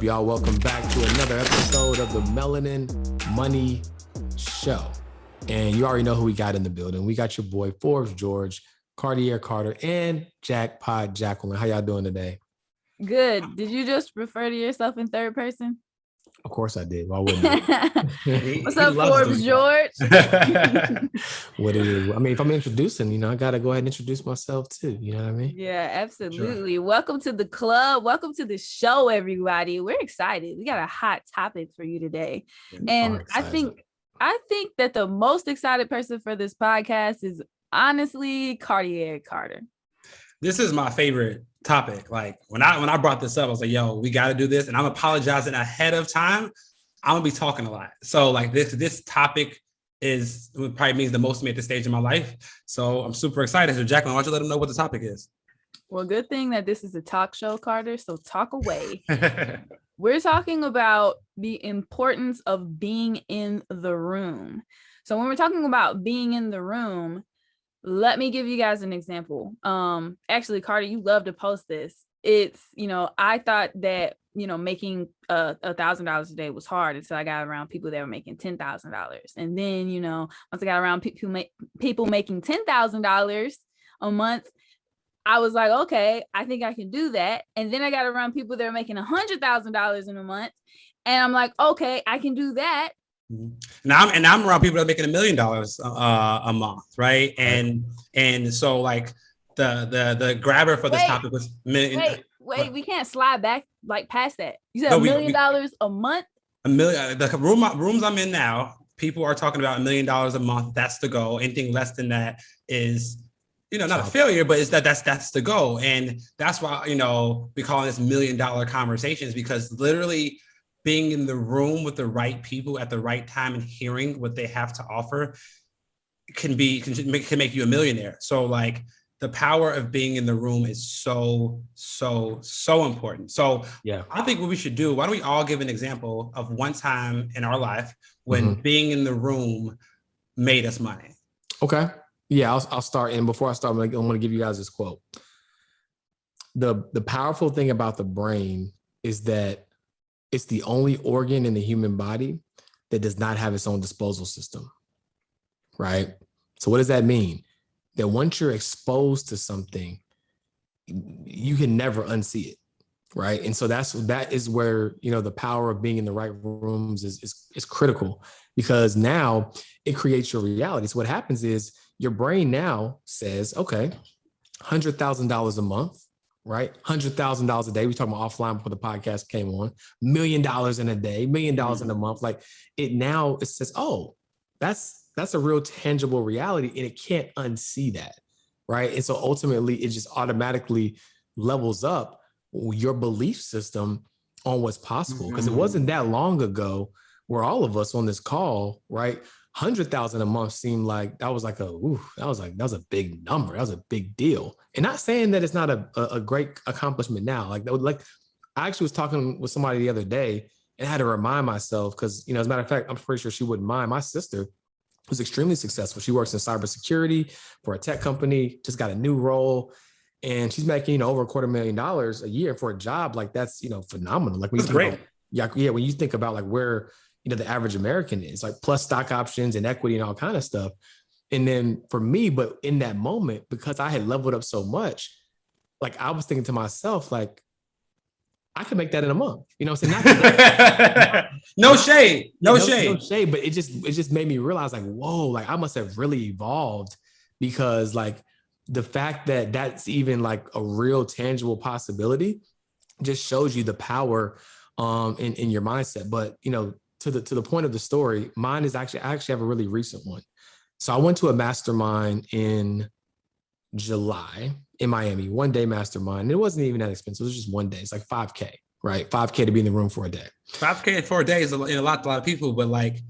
up, y'all? Welcome back to another episode of the Melanin Money Show. And you already know who we got in the building. We got your boy Forbes George, Cartier Carter, and Jackpot Jacqueline. How y'all doing today? Good. Did you just refer to yourself in third person? Of course I did. Why wouldn't I? What's up, Forbes George? What it is. I mean, if I'm introducing, I got to go ahead and introduce myself too. You know what I mean? Yeah, absolutely. Sure. Welcome to the club. Welcome to the show, everybody. We're excited. We got a hot topic for you today. And I think that the most excited person for this podcast is honestly Cartier Carter. This is my favorite topic. Like when I brought this up, I was like, yo, we got to do this. And I'm apologizing ahead of time. I'm gonna be talking a lot. So like this topic probably means the most to me at this stage in my life. So I'm super excited. So Jacqueline, why don't you let them know what the topic is? Well, good thing that this is a talk show, Carter. So talk away. We're talking about the importance of being in the room. So when we're talking about being in the room, let me give you guys an example. Actually, Carter, you love to post this. It's, I thought that, making $1,000 a day was hard until I got around people that were making $10,000. And then, once I got around people making $10,000 a month, I was like, okay, I think I can do that. And then I got around people that are making $100,000 in a month. And I'm like, okay, I can do that. Now I'm around people that are making $1 million a month, right? And so like the grabber for this topic was wait, we can't slide back like past that. You said $1 million a month. The rooms I'm in now, people are talking about $1 million a month. That's the goal. Anything less than that is, not a failure, but that's the goal. And that's why, we call this $1 million conversations, because literally being in the room with the right people at the right time and hearing what they have to offer can make you a millionaire. So like the power of being in the room is so important. So yeah, I think what we should do, why don't we all give an example of one time in our life when being in the room made us money? Okay. Yeah, I'll start. And before I start, I'm going to give you guys this quote. The powerful thing about the brain is that it's the only organ in the human body that does not have its own disposal system, right? So what does that mean? That once you're exposed to something, you can never unsee it, right? And so that is where, the power of being in the right rooms is critical, because now it creates your reality. So what happens is your brain now says, okay, $100,000 a month, right? $100,000 a day. We talking about offline before the podcast came on. $1 million in a day, $1 million in a month. Like it says, oh, that's a real tangible reality, and it can't unsee that, right? And so ultimately, it just automatically levels up your belief system on what's possible. Because it wasn't that long ago where all of us on this call, right? 100,000 a month seemed like that was a big number. That was a big deal. And not saying that it's not a great accomplishment now. Like I actually was talking with somebody the other day and I had to remind myself, because, as a matter of fact, I'm pretty sure she wouldn't mind. My sister was extremely successful. She works in cybersecurity for a tech company, just got a new role, and she's making over $250,000 a year for a job. Like that's, phenomenal. Like when you think about, when you think about like where, the average American is, like plus stock options and equity and all kind of stuff. And then for me, but in that moment, because I had leveled up so much, like I was thinking to myself, like, I could make that in a month. I'm saying? No shade, but it just made me realize like, whoa, like I must have really evolved, because like the fact that that's even like a real tangible possibility just shows you the power in your mindset. But, to the point of the story, mine is I actually have a really recent one. So I went to a mastermind in July in Miami, 1 day mastermind. It wasn't even that expensive. It was just 1 day. It's like $5K, right? $5K to be in the room for a day. $5K for a day is a lot of people, but like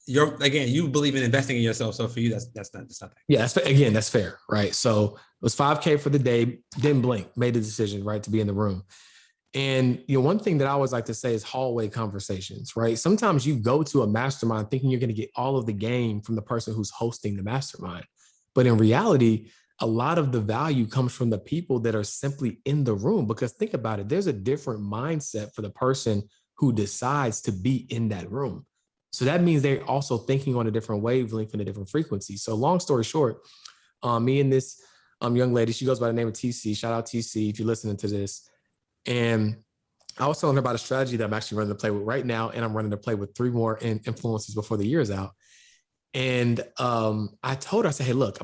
you believe in investing in yourself. So for you, that's nothing. Yeah, that's fair, right? So it was $5K for the day, didn't blink, made the decision, right, to be in the room. And one thing that I always like to say is hallway conversations, right? Sometimes you go to a mastermind thinking you're going to get all of the game from the person who's hosting the mastermind. But in reality, a lot of the value comes from the people that are simply in the room. Because think about it, there's a different mindset for the person who decides to be in that room. So that means they're also thinking on a different wavelength and a different frequency. So long story short, me and this young lady, she goes by the name of TC. Shout out TC if you're listening to this. And I was telling her about a strategy that I'm actually running to play with right now. And I'm running to play with 3 more influencers before the year is out. And I told her, I said, hey, look,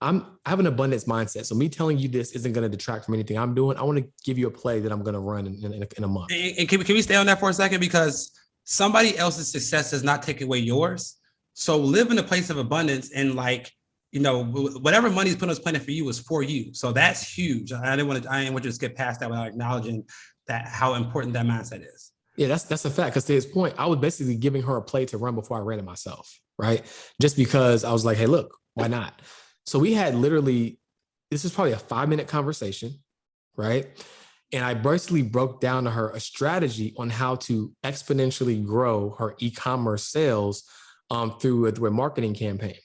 I have an abundance mindset. So me telling you this isn't going to detract from anything I'm doing. I want to give you a play that I'm going to run in a month. And can we stay on that for a second? Because somebody else's success does not take away yours. So live in a place of abundance, and like, you know, whatever money's put on this planet for you is for you. So that's huge. I didn't want you to skip past that without acknowledging that, how important that mindset is. Yeah, that's a fact. Because to his point, I was basically giving her a play to run before I ran it myself, right? Just because I was like, hey, look, why not? So we had literally, this is probably a 5-minute conversation, right? And I basically broke down to her a strategy on how to exponentially grow her e-commerce sales through a marketing campaign.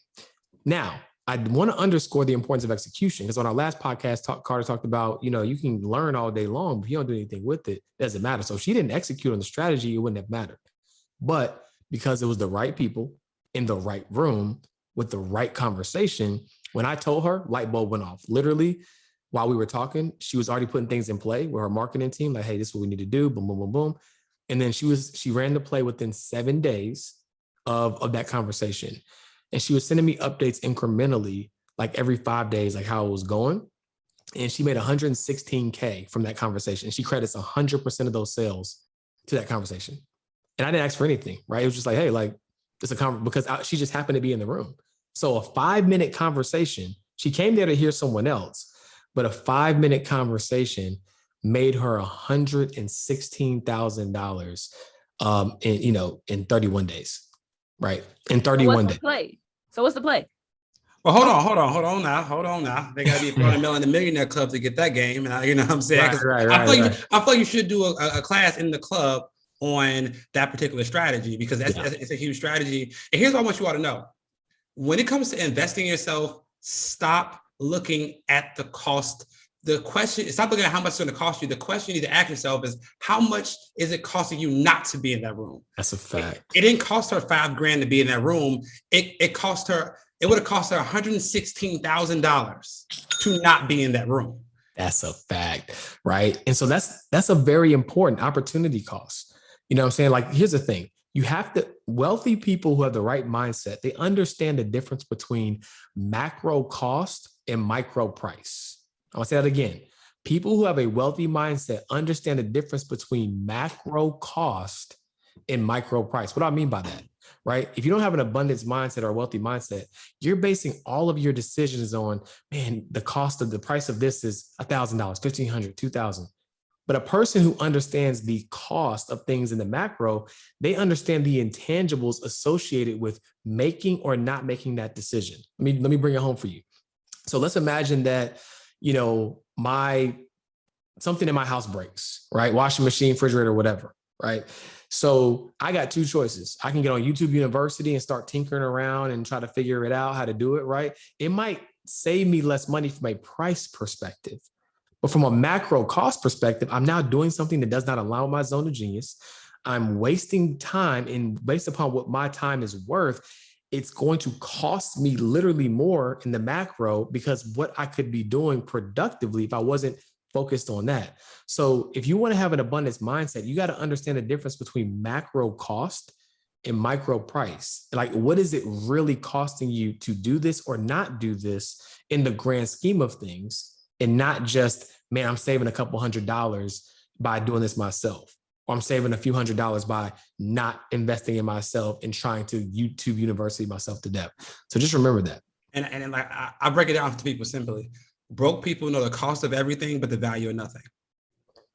Now, I want to underscore the importance of execution, because on our last podcast, Carter talked about, you know, you can learn all day long, but if you don't do anything with it, it doesn't matter. So if she didn't execute on the strategy, it wouldn't have mattered. But because it was the right people in the right room with the right conversation, when I told her, light bulb went off. Literally, while we were talking, she was already putting things in play with her marketing team, like, hey, this is what we need to do, boom, boom, boom, boom. And then she ran the play within 7 days of that conversation. And she was sending me updates incrementally, like every 5 days, like how it was going. And she made $116K from that conversation. She credits 100% of those sales to that conversation. And I didn't ask for anything, right? It was just like, hey, like, it's a because she just happened to be in the room. So a 5-minute conversation, she came there to hear someone else, but a 5-minute conversation made her $116,000 in 31 days. Right. In 31 days. So what's the play? Well, hold on now. They got to be part of the Millionaire club to get that game. You know what I'm saying? Right. I feel like you should do a class in the club on that particular strategy, because it's a huge strategy. And here's what I want you all to know. When it comes to investing in yourself, stop looking at the cost. The question, stop looking at how much it's going to cost you. The question you need to ask yourself is, how much is it costing you not to be in that room? That's a fact. It didn't cost her $5,000 to be in that room. It would have cost her $116,000 to not be in that room. That's a fact, right? And so that's a very important opportunity cost. You know what I'm saying? Like, here's the thing. You have to, wealthy people who have the right mindset, they understand the difference between macro cost and micro price. I'll say that again. People who have a wealthy mindset understand the difference between macro cost and micro price. What do I mean by that? Right? If you don't have an abundance mindset or a wealthy mindset, you're basing all of your decisions on, man, the price of this is $1,000, $1,500, $2,000. But a person who understands the cost of things in the macro, they understand the intangibles associated with making or not making that decision. Let me bring it home for you. So let's imagine that, you know, something in my house breaks, right? Washing machine, refrigerator, whatever, right? So I got 2 choices. I can get on YouTube University and start tinkering around and try to figure it out, how to do it, right? It might save me less money from a price perspective. But from a macro cost perspective, I'm now doing something that does not align with my zone of genius. I'm wasting time, and based upon what my time is worth, it's going to cost me literally more in the macro, because what I could be doing productively if I wasn't focused on that. So if you want to have an abundance mindset, you got to understand the difference between macro cost and micro price. Like, what is it really costing you to do this or not do this in the grand scheme of things? And not just, man, I'm saving a couple $100 by doing this myself. Or I'm saving a few $100s by not investing in myself and trying to YouTube University myself to death. So just remember that. And like, I break it down to people simply. Broke people know the cost of everything, but the value of nothing.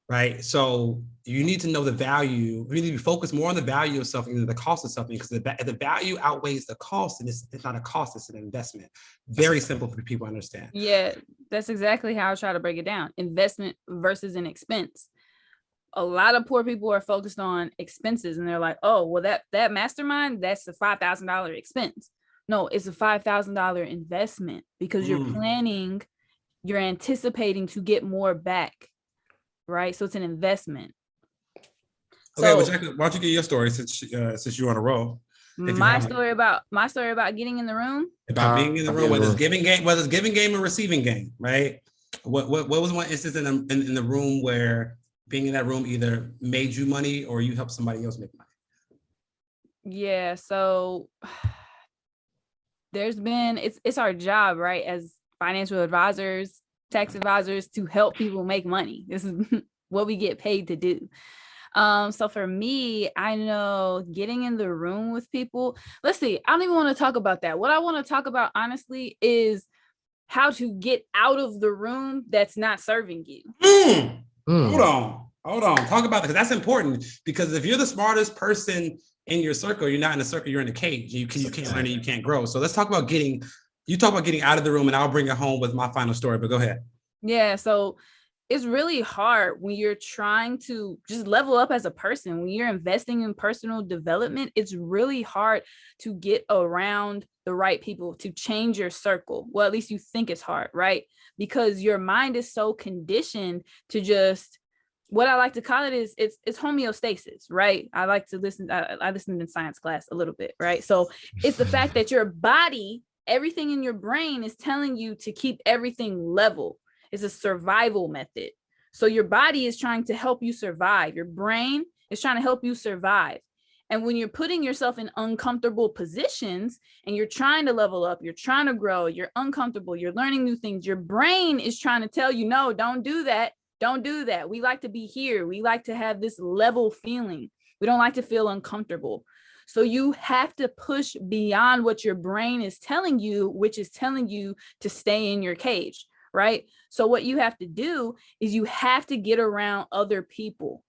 Right? So you need to know the value. You need to focus more on the value of something than the cost of something, because if the value outweighs the cost, and it's not a cost, it's an investment. Very simple for people to understand. Yeah, that's exactly how I try to break it down. Investment versus an expense. A lot of poor people are focused on expenses, and they're like, oh, well, that mastermind, that's a $5,000 expense. No, it's a $5,000 investment because you're anticipating to get more back, right? So it's an investment. Okay, So, well, Jackie, why don't you get your story since you're on a roll? my story about getting in the room. About being in the room, whether it's giving game or receiving game, right? What was one instance in the room where being in that room either made you money or you helped somebody else make money? Yeah, so it's our job, right, as financial advisors, tax advisors, to help people make money. This is what we get paid to do. So for me, I know getting in the room with people, let's see, I don't even want to talk about that. What I want to talk about, honestly, is how to get out of the room that's not serving you. Hold on. Talk about that, because that's important. Because if you're the smartest person in your circle, you're not in a circle, you're in a cage. You can't learn it, you can't grow. So let's talk about getting out of the room, and I'll bring it home with my final story, but go ahead. Yeah, so it's really hard when you're trying to just level up as a person. When you're investing in personal development, it's really hard to get around the right people, to change your circle. Well, at least you think it's hard, right? Because your mind is so conditioned to just, what I like to call it is it's homeostasis, right? I like to listen. I listened in science class a little bit, right? So it's the fact that your body, everything in your brain is telling you to keep everything level. It's a survival method. So your body is trying to help you survive. Your brain is trying to help you survive. And when you're putting yourself in uncomfortable positions and you're trying to level up, you're trying to grow, you're uncomfortable, you're learning new things, your brain is trying to tell you, no, don't do that. Don't do that. We like to be here. We like to have this level feeling. We don't like to feel uncomfortable. So you have to push beyond what your brain is telling you, which is telling you to stay in your cage, right? So what you have to do is you have to get around other people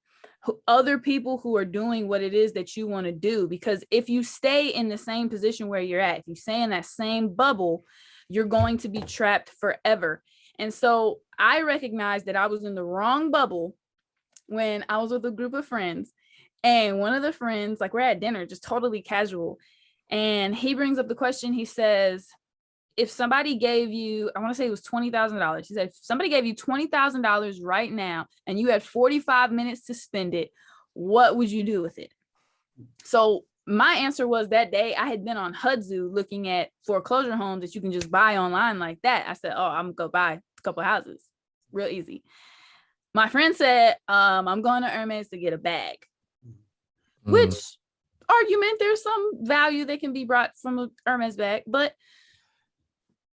who are doing what it is that you want to do. Because if you stay in the same position where you're at, if you stay in that same bubble, you're going to be trapped forever. And so I recognized that I was in the wrong bubble when I was with a group of friends. And one of the friends, like, we're at dinner, just totally casual. And he brings up the question. He says, if somebody gave you, I want to say it was $20,000. He said, if somebody gave you $20,000 right now and you had 45 minutes to spend it, what would you do with it? So my answer was, that day I had been on Hudzu looking at foreclosure homes that you can just buy online like that. I said, oh, I'm gonna go buy a couple of houses. Real easy. My friend said, I'm going to Hermes to get a bag, which argument, there's some value that can be brought from a Hermes bag, but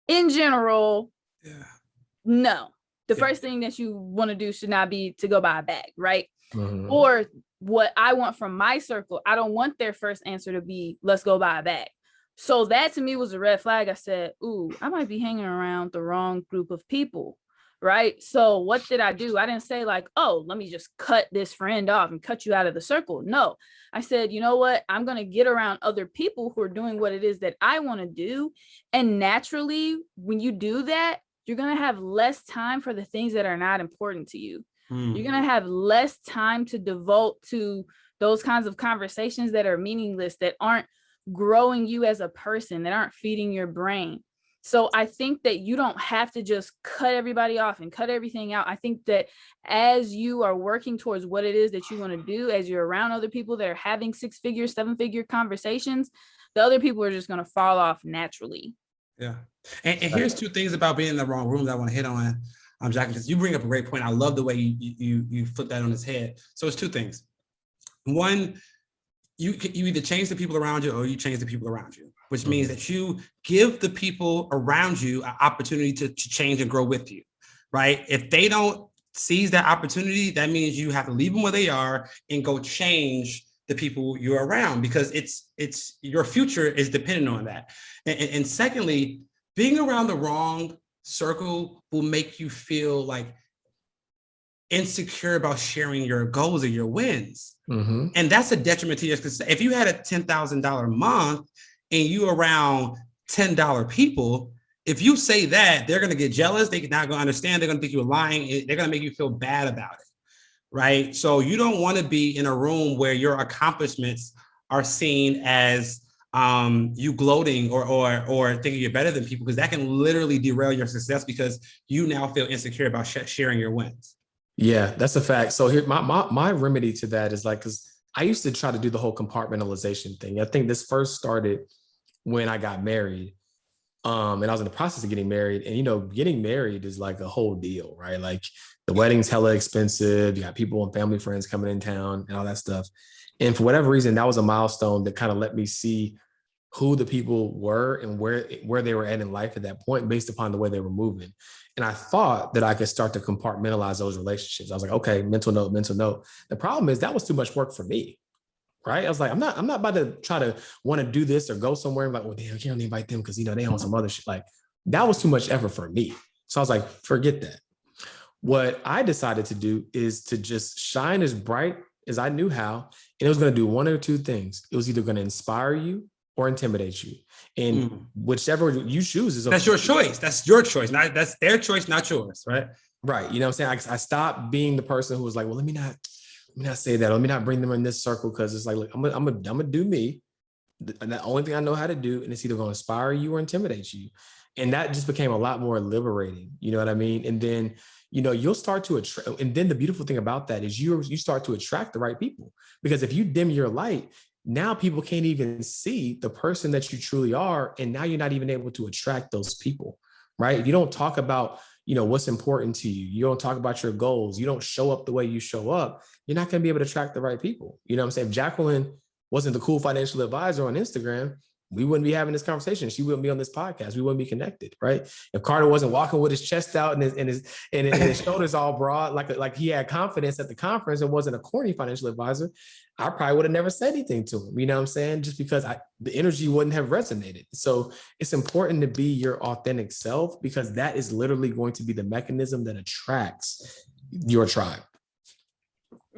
in general, no. The first thing that you want to do should not be to go buy a bag, right? Or what I want from my circle, I don't want their first answer to be, let's go buy a bag. So that to me was a red flag. I said, ooh, I might be hanging around the wrong group of people, right? So what did I do? I didn't say like, oh, let me just cut this friend off and cut you out of the circle. No, I said, you know what? I'm going to get around other people who are doing what it is that I want to do. And naturally, when you do that, you're going to have less time for the things that are not important to you. You're going to have less time to devote to those kinds of conversations that are meaningless, that aren't growing you as a person, that aren't feeding your brain. So I think that you don't have to just cut everybody off and cut everything out. I think that as you are working towards what it is that you want to do, as you're around other people that are having 6-figure, 7-figure conversations, the other people are just going to fall off naturally. Yeah. And here's two things about being in the wrong room that I want to hit on. Jackie, because you bring up a great point. I love the way you flip that on its head. So it's two things. One, you either change the people around you or you change the people around you, which means that you give the people around you an opportunity to change and grow with you, right? If they don't seize that opportunity, that means you have to leave them where they are and go change the people you're around, because it's your future is dependent on that. And secondly, being around the wrong circle will make you feel like insecure about sharing your goals or your wins. And that's a detriment to you. Because if you had a $10,000 a month and you around $10 people, if you say that, they're going to get jealous. They're not going to understand. They're going to think you're lying. They're going to make you feel bad about it. Right. So you don't want to be in a room where your accomplishments are seen as you gloating or thinking you're better than people, because that can literally derail your success because you now feel insecure about sharing your wins. Yeah, that's a fact. So here, my remedy to that is like, because I used to try to do the whole compartmentalization thing. I think this first started when I got married. And I was in the process of getting married, and, you know, getting married is like a whole deal, right? Like the wedding's hella expensive. You got people and family friends coming in town and all that stuff. And for whatever reason, that was a milestone that kind of let me see who the people were and where they were at in life at that point based upon the way they were moving. And I thought that I could start to compartmentalize those relationships. I was like, okay, mental note, mental note. The problem is that was too much work for me. Right. I was like, I'm not about to try to want to do this or go somewhere and like, well, damn, I can't invite them because, you know, they on some other shit. Like that was too much effort for me. So I was like, forget that. What I decided to do is to just shine as bright as I knew how. And it was going to do one or two things. It was either going to inspire you or intimidate you. And whichever you choose is that's your choice. That's your choice. That's their choice, not yours. Right. Right. You know what I'm saying? I stopped being the person who was like, well, let me not say that. Let me not bring them in this circle, because it's like, look, I'm gonna do me. And the only thing I know how to do, and it's either gonna inspire you or intimidate you. And that just became a lot more liberating. You know what I mean? And then, you know, you'll start to attract. And then the beautiful thing about that is you start to attract the right people, because if you dim your light, now people can't even see the person that you truly are. And now you're not even able to attract those people, right? If you don't talk about, you know, what's important to you, you don't talk about your goals, you don't show up the way you show up, you're not going to be able to attract the right people. You know what I'm saying? If Jacqueline wasn't the cool financial advisor on Instagram, we wouldn't be having this conversation. She wouldn't be on this podcast. We wouldn't be connected, right? If Carter wasn't walking with his chest out and his shoulders all broad, like he had confidence at the conference and wasn't a corny financial advisor, I probably would have never said anything to him. You know what I'm saying? Just because the energy wouldn't have resonated. So it's important to be your authentic self, because that is literally going to be the mechanism that attracts your tribe.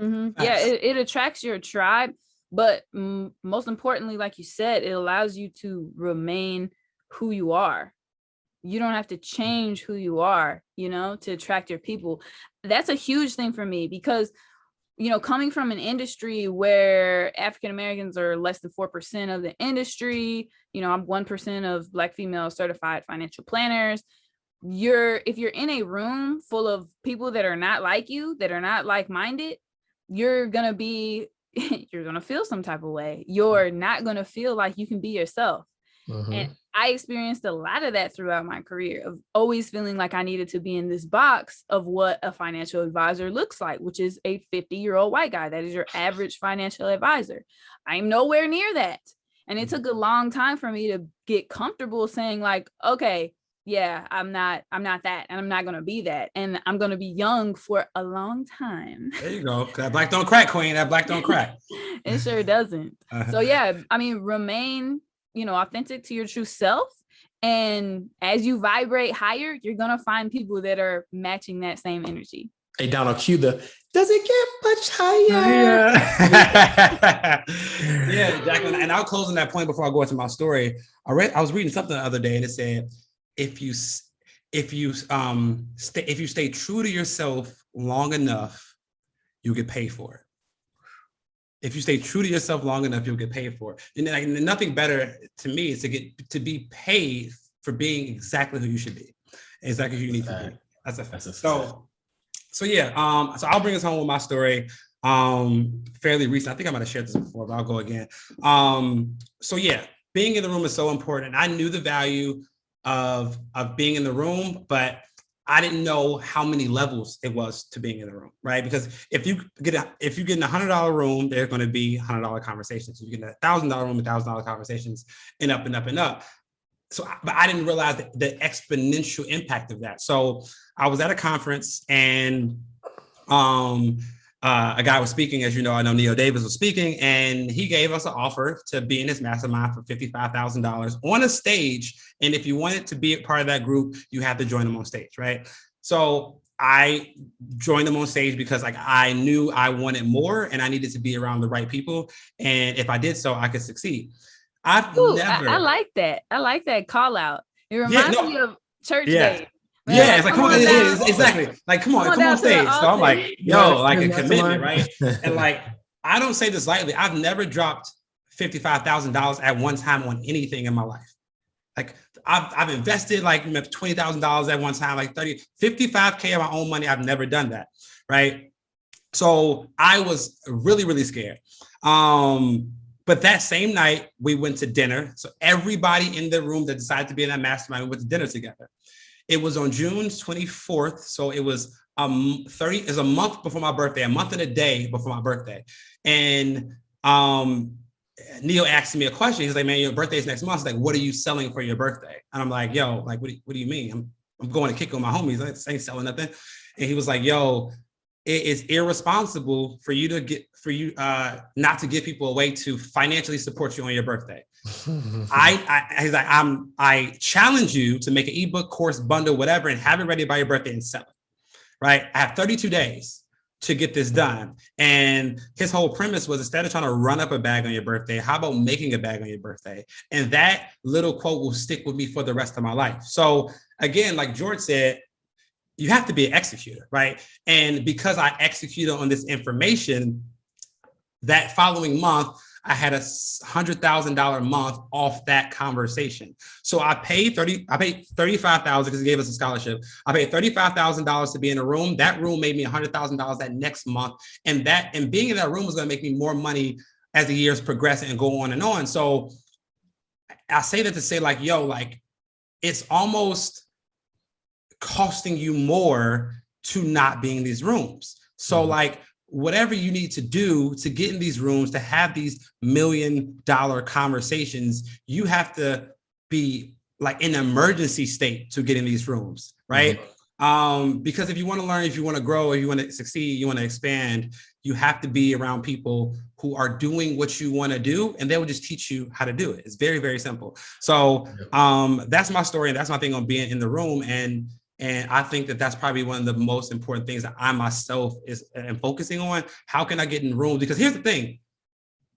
Mm-hmm. Yeah, it attracts your tribe. But most importantly, like you said, it allows you to remain who you are. You don't have to change who you are, you know, to attract your people. That's a huge thing for me, because, you know, coming from an industry where African-Americans are less than 4% of the industry, you know, I'm 1% of Black female certified financial planners. If you're in a room full of people that are not like you, that are not like-minded, you're going to feel some type of way. You're not going to feel like you can be yourself. Mm-hmm. And I experienced a lot of that throughout my career, of always feeling like I needed to be in this box of what a financial advisor looks like, which is a 50-year-old white guy. That is your average financial advisor. I'm nowhere near that. And it took a long time for me to get comfortable saying like, okay, yeah, I'm not that, and I'm not going to be that. And I'm going to be young for a long time. There you go. That black don't crack, queen. That black don't crack. It sure doesn't. So yeah, I mean, remain, you know, authentic to your true self. And as you vibrate higher, you're going to find people that are matching that same energy. Hey, Donald, cue does it get much higher? Yeah, Jacqueline. And I'll close on that point before I go into my story. I was reading something the other day, and it said, if you stay true to yourself long enough, you'll get paid for it. If you stay true to yourself long enough, you'll get paid for it. And like, nothing better to me is to be paid for being exactly who you should be, exactly who you need to be. That's a fact. So yeah. So I'll bring us home with my story. Fairly recent. I think I might have shared this before, but I'll go again. So yeah, being in the room is so important. I knew the value of being in the room, but I didn't know how many levels it was to being in the room, right? Because if you get in a $100 room, there's going to be $100 conversations. You get in a $1,000 room, $1,000 conversations, and up and up and up. So, but I didn't realize the exponential impact of that. So I was at a conference, and a guy was speaking, as you know, I know Neil Davis was speaking, and he gave us an offer to be in his mastermind for $55,000 on a stage. And if you wanted to be a part of that group, you had to join them on stage, right? So I joined them on stage because like I knew I wanted more and I needed to be around the right people. And if I did so, I could succeed. I like that. I like that call out. It reminds me of church day. Man, yeah, it's like, come on, exactly. Like, come on stage. So I'm like, yo, like a commitment, right? And like, I don't say this lightly. I've never dropped $55,000 at one time on anything in my life. Like I've invested like $20,000 at one time, like 55K of my own money. I've never done that. Right. So I was really, really scared. But that same night we went to dinner. So everybody in the room that decided to be in that mastermind, we went to dinner together. It was on June 24th. So it was 30 is a month before my birthday, a month and a day before my birthday. And Neil asked me a question. He's like, man, your birthday is next month. He's like, what are you selling for your birthday? And I'm like, yo, like, what do you mean? I'm going to kick on my homies. I ain't selling nothing. And he was like, yo, it is irresponsible for you not to give people a way to financially support you on your birthday. He's like, I challenge you to make an ebook, course, bundle, whatever, and have it ready by your birthday and sell it. Right? I have 32 days to get this done. And his whole premise was, instead of trying to run up a bag on your birthday, how about making a bag on your birthday? And that little quote will stick with me for the rest of my life. So again, like George said, you have to be an executor, right? And because I executed on this information, that following month, I had a $100,000 month off that conversation. So I paid $35,000 because he gave us a scholarship. I paid $35,000 to be in a room. That room made me $100,000 that next month. And being in that room was going to make me more money as the years progress and go on and on. So I say that to say, like, yo, like, it's almost costing you more to not be in these rooms. So like, whatever you need to do to get in these rooms, to have these $1 million conversations, you have to be like in an emergency state to get in these rooms, right? Because if you want to learn, if you want to grow, if you want to succeed, you want to expand, you have to be around people who are doing what you want to do, and they will just teach you how to do it. It's very, very simple. So that's my story, and that's my thing on being in the room. And I think that that's probably one of the most important things that I myself am focusing on. How can I get in rooms? Because here's the thing.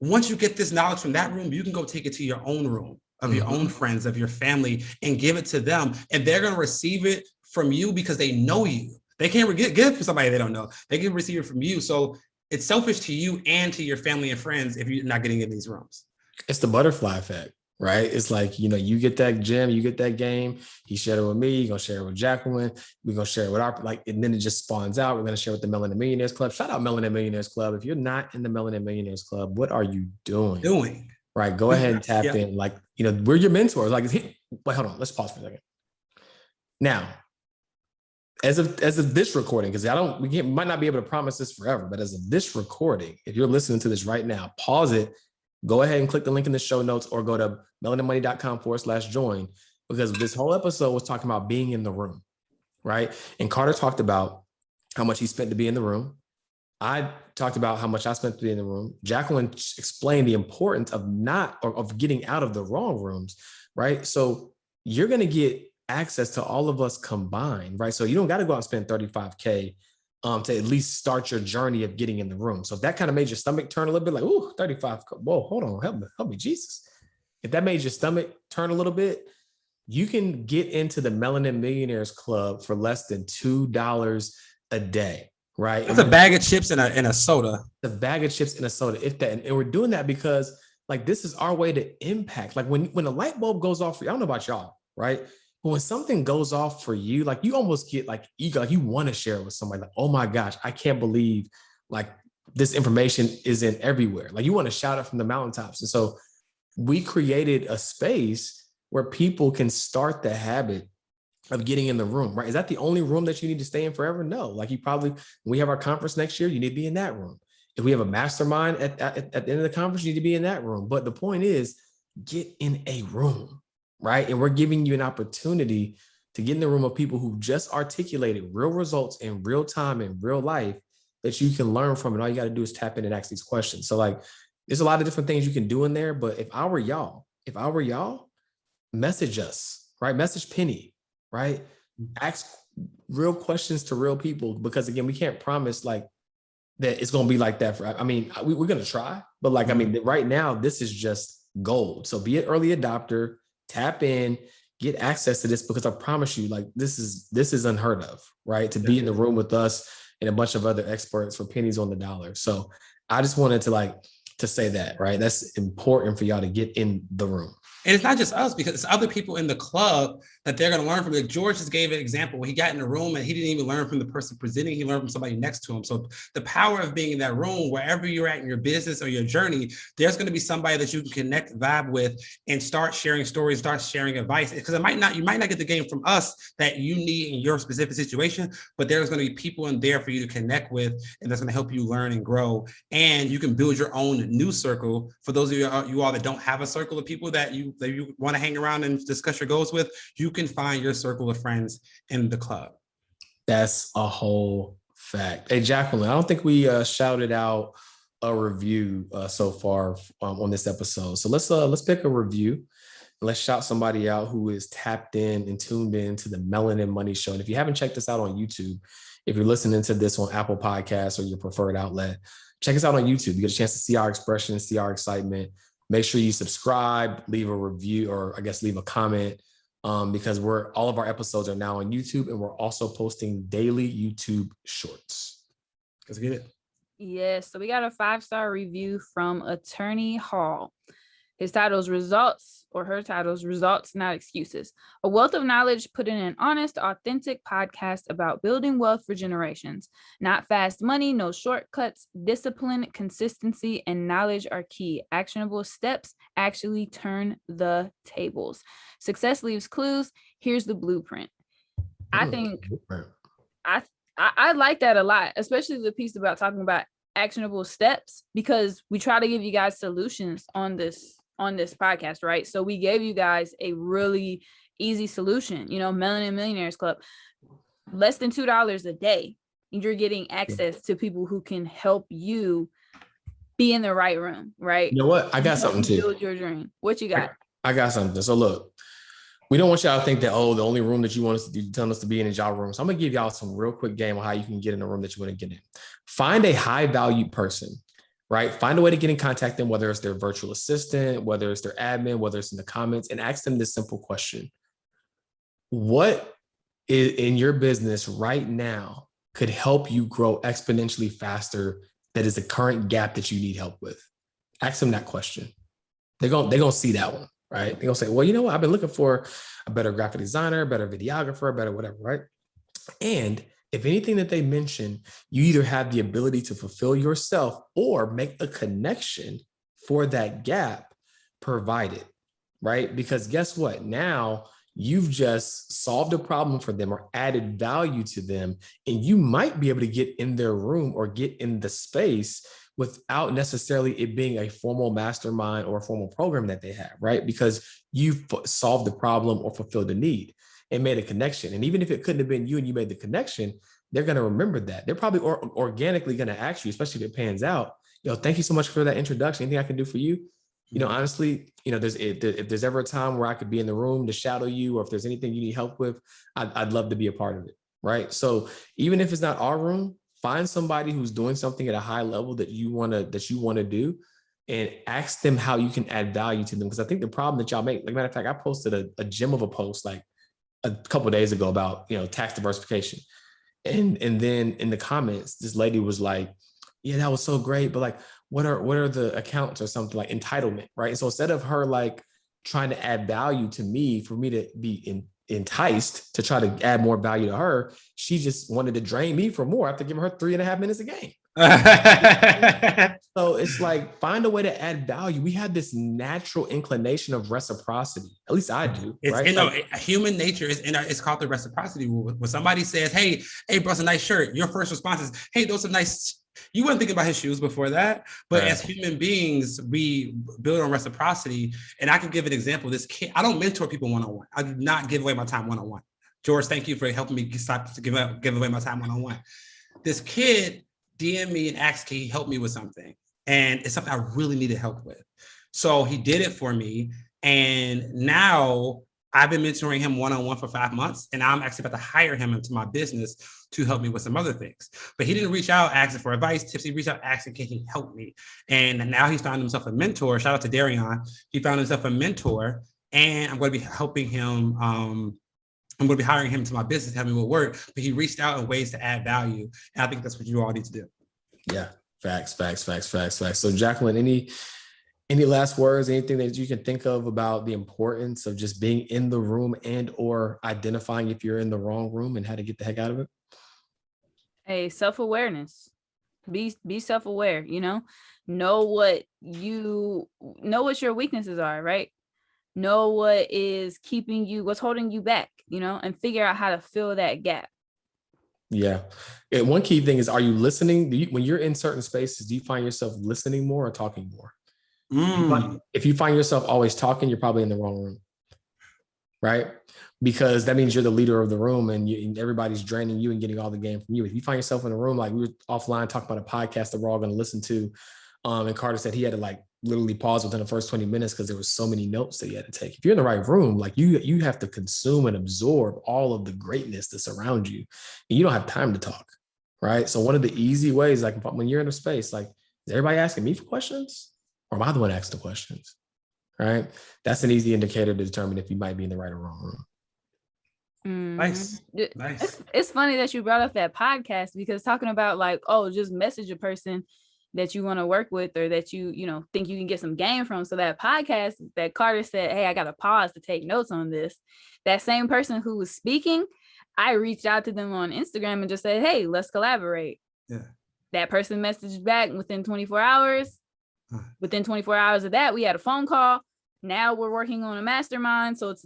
Once you get this knowledge from that room, you can go take it to your own room of your own friends, of your family, and give it to them. And they're going to receive it from you because they know you. They can't give it to somebody they don't know. They can receive it from you. So it's selfish to you and to your family and friends if you're not getting in these rooms. It's the butterfly effect. Right? It's like, you get that gem, you get that game. He shared it with me. You're going to share it with Jacqueline. We're going to share it with and then it just spawns out. We're going to share with the Melanin Millionaires Club. Shout out Melanin Millionaires Club. If you're not in the Melanin Millionaires Club, what are you doing? Right? Go ahead and tap in. Like, we're your mentors. Like, wait, hold on. Let's pause for a second. Now, as of this recording, because we might not be able to promise this forever, but as of this recording, if you're listening to this right now, pause it. Go ahead and click the link in the show notes or go to melaninmoney.com/join, because this whole episode was talking about being in the room, right? And Carter talked about how much he spent to be in the room. I talked about how much I spent to be in the room. Jacqueline explained the importance of getting out of the wrong rooms, right? So you're going to get access to all of us combined, right? So you don't got to go out and spend $35K to at least start your journey of getting in the room. So if that kind of made your stomach turn a little bit, like, ooh, 35, whoa, hold on, help me, Jesus. If that made your stomach turn a little bit, you can get into the Melanin Millionaires Club for less than $2 a day, right? That's a bag of chips and a soda. The bag of chips and a soda, if that. And we're doing that because, like, this is our way to impact. Like, when a light bulb goes off for you, I don't know about y'all, right? But when something goes off for you, like, you almost get like ego, like you want to share it with somebody. Like, oh my gosh, I can't believe like this information isn't everywhere. Like, you want to shout it from the mountaintops. And so we created a space where people can start the habit of getting in the room, right? Is that the only room that you need to stay in forever? No. Like, when we have our conference next year, you need to be in that room. If we have a mastermind at the end of the conference, you need to be in that room. But the point is, get in a room. Right. And we're giving you an opportunity to get in the room of people who just articulated real results in real time, in real life, that you can learn from. And all you got to do is tap in and ask these questions. So, like, there's a lot of different things you can do in there. But if I were y'all, message us, right? Message Penny, right? Ask real questions to real people, because again, we can't promise like that it's going to be like that for, we're going to try, but like, right now, this is just gold. So be an early adopter. Tap in, get access to this, because I promise you, like, this is unheard of, right? To be in the room with us and a bunch of other experts for pennies on the dollar. So I just wanted to like to say that, right? That's important for y'all to get in the room. And it's not just us, because it's other people in the club that they're going to learn from. Like George just gave an example where he got in the room and he didn't even learn from the person presenting. He learned from somebody next to him. So the power of being in that room, wherever you're at in your business or your journey, there's going to be somebody that you can connect, vibe with, and start sharing stories, start sharing advice. Because you might not get the game from us that you need in your specific situation, but there's going to be people in there for you to connect with, and that's going to help you learn and grow. And you can build your own new circle. For those of you all that don't have a circle of people that you want to hang around and discuss your goals with, you can find your circle of friends in the club. That's a whole fact. Hey, Jacqueline, I don't think we shouted out a review so far on this episode. So let's pick a review. Let's shout somebody out who is tapped in and tuned in to the Melanin Money Show. And if you haven't checked us out on YouTube, if you're listening to this on Apple Podcasts or your preferred outlet, check us out on YouTube. You get a chance to see our expression, see our excitement. Make sure you subscribe, leave a review, or I guess leave a comment, because all of our episodes are now on YouTube, and we're also posting daily YouTube shorts. Let's get it. Yes, so we got a 5-star review from Attorney Hall. His title is Results, or her title is Results, Not Excuses. A wealth of knowledge put in an honest, authentic podcast about building wealth for generations. Not fast money, no shortcuts. Discipline, consistency, and knowledge are key. Actionable steps actually turn the tables. Success leaves clues. Here's the blueprint. I think I like that a lot, especially the piece about talking about actionable steps, because we try to give you guys solutions on this podcast, right? So we gave you guys a really easy solution, Melanin Millionaires Club, less than $2 a day. You're getting access to people who can help you be in the right room, right? You know what? I got something too. Build your dream. What you got? I got something. So look, we don't want y'all to think that, the only room that you want us to do, telling us to be in is y'all room. So I'm going to give y'all some real quick game on how you can get in the room that you want to get in. Find a high value person, right? Find a way to get in contact with them, whether it's their virtual assistant, whether it's their admin, whether it's in the comments, and ask them this simple question. What is in your business right now could help you grow exponentially faster? That is the current gap that you need help with. Ask them that question. They're gonna see that one, right? They're gonna say, well, you know what? I've been looking for a better graphic designer, better videographer, better whatever, right? And if anything that they mention, you either have the ability to fulfill yourself or make a connection for that gap provided, right? Because guess what? Now you've just solved a problem for them or added value to them, and you might be able to get in their room or get in the space without necessarily it being a formal mastermind or a formal program that they have, right? Because you've solved the problem or fulfilled the need and made a connection. And even if it couldn't have been you and you made the connection, they're going to remember that. They're probably organically going to ask you, especially if it pans out, thank you so much for that introduction. Anything I can do for you? Honestly, if there's ever a time where I could be in the room to shadow you, or if there's anything you need help with, I'd love to be a part of it, right? So even if it's not our room, find somebody who's doing something at a high level that you want to do, and ask them how you can add value to them. Because I think the problem that y'all make, like, matter of fact, I posted a gem of a post like a couple of days ago about tax diversification, and then in the comments, this lady was like, "Yeah, that was so great, but like, what are the accounts or something, like entitlement, right?" And so instead of her like trying to add value to me, for me to be enticed to try to add more value to her, she just wanted to drain me for more after giving her 3.5 minutes a game. So it's like, find a way to add value. We have this natural inclination of reciprocity. At least I do. It's right? Human nature is it's called the reciprocity rule. When somebody says, hey, bro, it's a nice shirt, your first response is, hey, those are nice. You weren't thinking about his shoes before that. But as human beings, we build on reciprocity. And I can give an example. This kid, I don't mentor people one-on-one. I do not give away my time one-on-one. George, thank you for helping me stop to give away my time one-on-one. This kid DM me and asked, can he help me with something? And it's something I really needed help with. So he did it for me. And now I've been mentoring him one-on-one for 5 months. And I'm actually about to hire him into my business to help me with some other things. But he didn't reach out asking for advice, tips. He reached out asking, can he help me? And now he's found himself a mentor. Shout out to Darion. He found himself a mentor, and I'm going to be helping him. I'm going to be hiring him to my business, help me with work. But he reached out in ways to add value. And I think that's what you all need to do. Yeah. Facts. So Jacqueline, any last words, anything that you can think of about the importance of just being in the room and or identifying if you're in the wrong room and how to get the heck out of it? Hey, self-awareness. Be self-aware, know what your weaknesses are, right? Know what's holding you back, and figure out how to fill that gap. Yeah. And one key thing is, are you listening? When you're in certain spaces, do you find yourself listening more or talking more? If you find yourself always talking, you're probably in the wrong room, right? Because that means you're the leader of the room and everybody's draining you and getting all the game from you. If you find yourself in a room, like we were offline talking about a podcast that we're all going to listen to, and Carter said he had to literally pause within the first 20 minutes because there were so many notes that you had to take. If you're in the right room, you have to consume and absorb all of the greatness that's around you, and you don't have time to talk, right? So one of the easy ways, when you're in a space, is everybody asking me for questions, or am I the one asking the questions, right? That's an easy indicator to determine if you might be in the right or wrong room. Nice. It's funny that you brought up that podcast, because talking about just message a person that you want to work with, or that you think you can get some game from. So that podcast that Carter said, hey, I got to pause to take notes on this. That same person who was speaking, I reached out to them on Instagram and just said, hey, let's collaborate. Yeah. That person messaged back within 24 hours. Within 24 hours of that, we had a phone call. Now we're working on a mastermind. So it's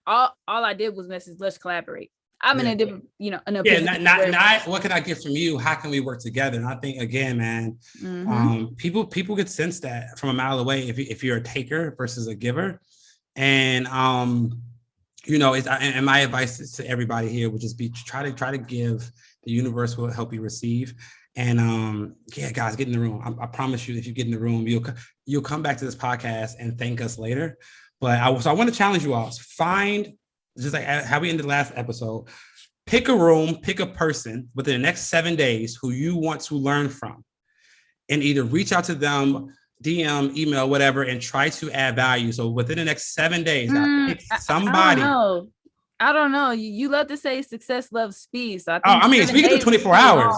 all I did was message, let's collaborate. I'm in a different, not what can I get from you? How can we work together? And I think, again, man, people could sense that from a mile away if you're a taker versus a giver. And and my advice to everybody here would just be try to give. The universe will help you receive. And guys, get in the room. I promise you, if you get in the room, you'll come back to this podcast and thank us later. But I want to challenge you all. Find, just like how we ended the last episode, pick a room, pick a person within the next 7 days who you want to learn from, and either reach out to them, DM, email, whatever, and try to add value. So within the next 7 days, pick somebody. I don't know. You love to say success loves speed. So we can do 24 hours.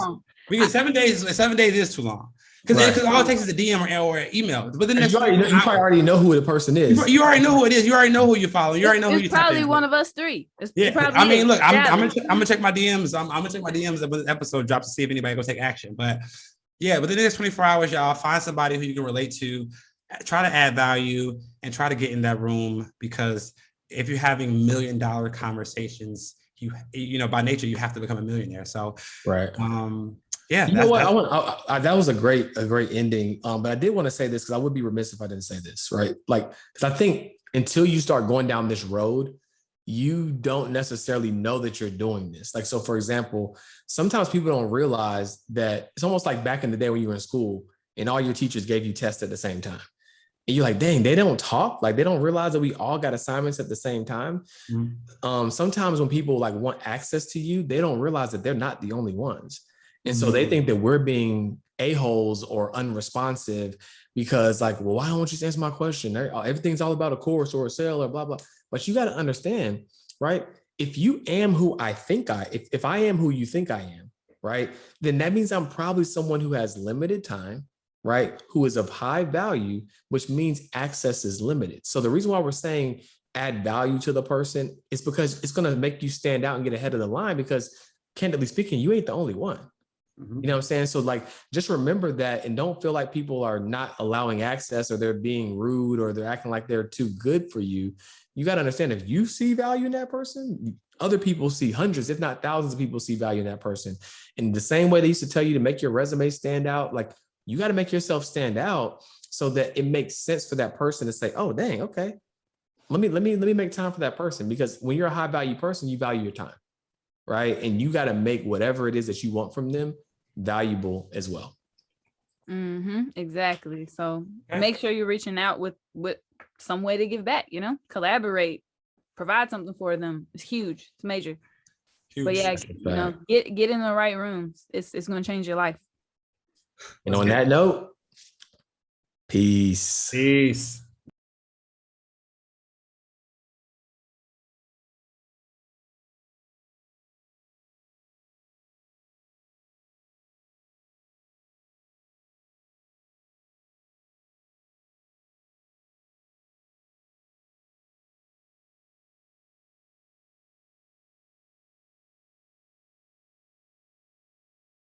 We get 7 days. 7 days is too long. Because all it takes is a DM or an email. But then you probably already know who the person is. You already know who it is. You already know who you follow. You already know who you. It's probably one of us three. Look, I'm gonna check my DMs. I'm gonna check my DMs when the episode drops to see if anybody go take action. But yeah, within the next 24 hours, y'all find somebody who you can relate to. Try to add value and try to get in that room, because if you're having $1 million conversations, you by nature you have to become a millionaire. So right. Yeah, you know what? That was a great ending. But I did want to say this, because I would be remiss if I didn't say this, right? Because I think until you start going down this road, you don't necessarily know that you're doing this. So for example, sometimes people don't realize that it's almost like back in the day when you were in school and all your teachers gave you tests at the same time. And you're like, dang, they don't talk. They don't realize that we all got assignments at the same time. Mm-hmm. Sometimes when people want access to you, they don't realize that they're not the only ones. And so they think that we're being a-holes or unresponsive because why don't you just answer my question? Everything's all about a course or a sale or blah, blah. But you got to understand, right? If you am who I think if I am who you think I am, right? Then that means I'm probably someone who has limited time, right? Who is of high value, which means access is limited. So the reason why we're saying add value to the person is because it's going to make you stand out and get ahead of the line, because candidly speaking, you ain't the only one. Mm-hmm. You know what I'm saying? So just remember that, and don't feel like people are not allowing access or they're being rude or they're acting like they're too good for you. You got to understand, if you see value in that person, other people see hundreds, if not thousands of people see value in that person. In the same way they used to tell you to make your resume stand out, you got to make yourself stand out so that it makes sense for that person to say, oh, dang, okay, let me make time for that person. Because when you're a high value person, you value your time, right? And you got to make whatever it is that you want from them valuable as well. Exactly. So make sure you're reaching out with some way to give back, collaborate, provide something for them. It's huge. It's major. Huge. But yeah, get in the right rooms. It's going to change your life. And on that note, peace.